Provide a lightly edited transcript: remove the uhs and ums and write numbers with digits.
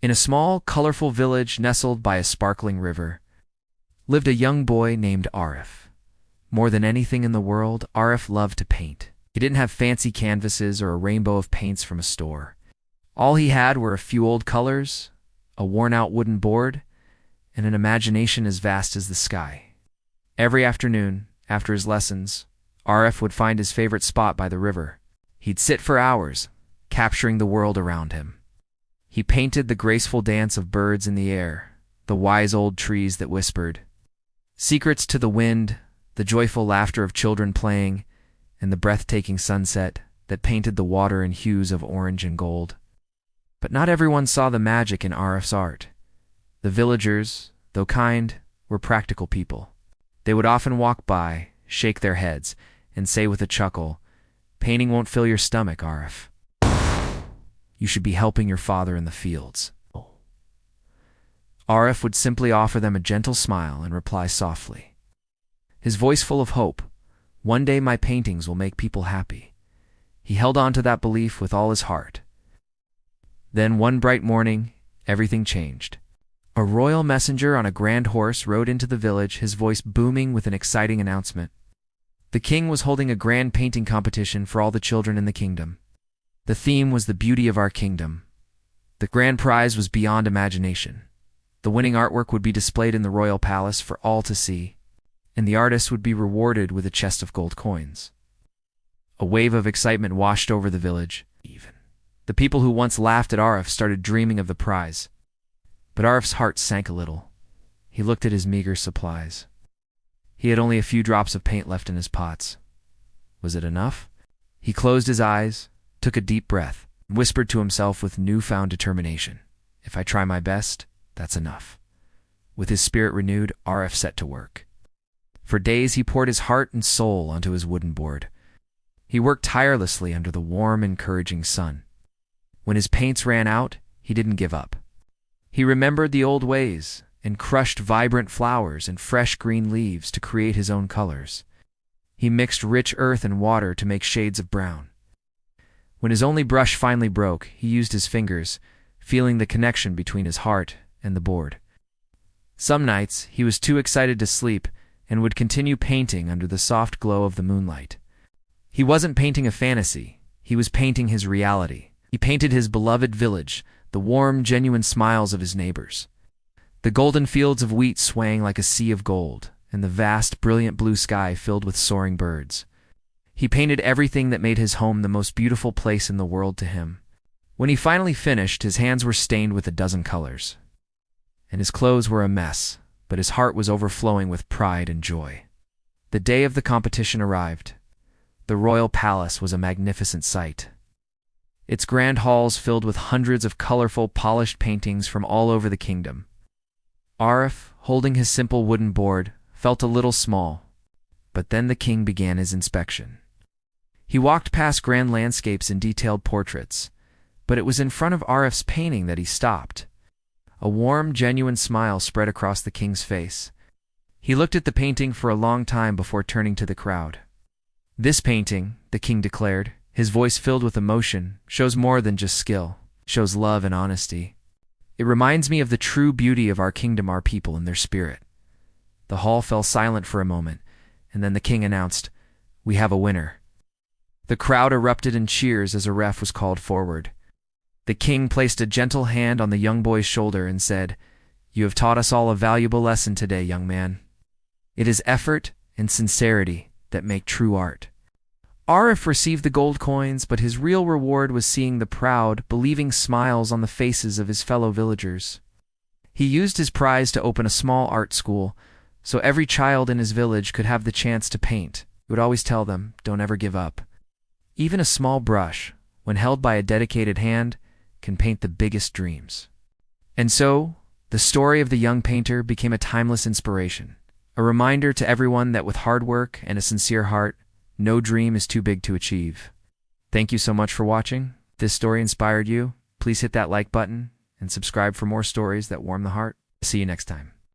In a small, colorful village nestled by a sparkling river, lived a young boy named Arif. More than anything in the world, Arif loved to paint. He didn't have fancy canvases or a rainbow of paints from a store. All he had were a few old colors, a worn-out wooden board, and an imagination as vast as the sky. Every afternoon, after his lessons, Arif would find his favorite spot by the river. He'd sit for hours, capturing the world around him. He painted the graceful dance of birds in the air, the wise old trees that whispered secrets to the wind, the joyful laughter of children playing, and the breathtaking sunset that painted the water in hues of orange and gold. But not everyone saw the magic in Arif's art. The villagers, though kind, were practical people. They would often walk by, shake their heads, and say with a chuckle, "Painting won't fill your stomach, Arif. You should be helping your father in the fields." Arif would simply offer them a gentle smile and reply softly, his voice full of hope, "One day my paintings will make people happy." He held on to that belief with all his heart. Then one bright morning, everything changed. A royal messenger on a grand horse rode into the village, his voice booming with an exciting announcement. The king was holding a grand painting competition for all the children in the kingdom. The theme was the beauty of our kingdom. The grand prize was beyond imagination. The winning artwork would be displayed in the royal palace for all to see, and the artist would be rewarded with a chest of gold coins. A wave of excitement washed over the village. The people who once laughed at Arif started dreaming of the prize. But Arif's heart sank a little. He looked at his meager supplies. He had only a few drops of paint left in his pots. Was it enough? He closed his eyes, took a deep breath, and whispered to himself with newfound determination, "If I try my best, that's enough." With his spirit renewed, Arif set to work. For days he poured his heart and soul onto his wooden board. He worked tirelessly under the warm, encouraging sun. When his paints ran out, he didn't give up. He remembered the old ways and crushed vibrant flowers and fresh green leaves to create his own colors. He mixed rich earth and water to make shades of brown. When his only brush finally broke, he used his fingers, feeling the connection between his heart and the board. Some nights, he was too excited to sleep and would continue painting under the soft glow of the moonlight. He wasn't painting a fantasy, he was painting his reality. He painted his beloved village, the warm, genuine smiles of his neighbors, the golden fields of wheat swaying like a sea of gold, and the vast, brilliant blue sky filled with soaring birds. He painted everything that made his home the most beautiful place in the world to him. When he finally finished, his hands were stained with a dozen colors, and his clothes were a mess, but his heart was overflowing with pride and joy. The day of the competition arrived. The royal palace was a magnificent sight. Its grand halls filled with hundreds of colorful, polished paintings from all over the kingdom. Arif, holding his simple wooden board, felt a little small, but then the king began his inspection. He walked past grand landscapes and detailed portraits, but it was in front of Arif's painting that he stopped. A warm, genuine smile spread across the king's face. He looked at the painting for a long time before turning to the crowd. "This painting," the king declared, his voice filled with emotion, "shows more than just skill. It shows love and honesty. It reminds me of the true beauty of our kingdom, our people, and their spirit." The hall fell silent for a moment, and then the king announced, "We have a winner." The crowd erupted in cheers as a ref was called forward. The king placed a gentle hand on the young boy's shoulder and said, "You have taught us all a valuable lesson today, young man. It is effort and sincerity that make true art." Arif received the gold coins, but his real reward was seeing the proud, believing smiles on the faces of his fellow villagers. He used his prize to open a small art school, so every child in his village could have the chance to paint. He would always tell them, "Don't ever give up." Even a small brush, when held by a dedicated hand, can paint the biggest dreams. And so, the story of the young painter became a timeless inspiration, a reminder to everyone that with hard work and a sincere heart, no dream is too big to achieve. Thank you so much for watching. If this story inspired you, please hit that like button and subscribe for more stories that warm the heart. See you next time.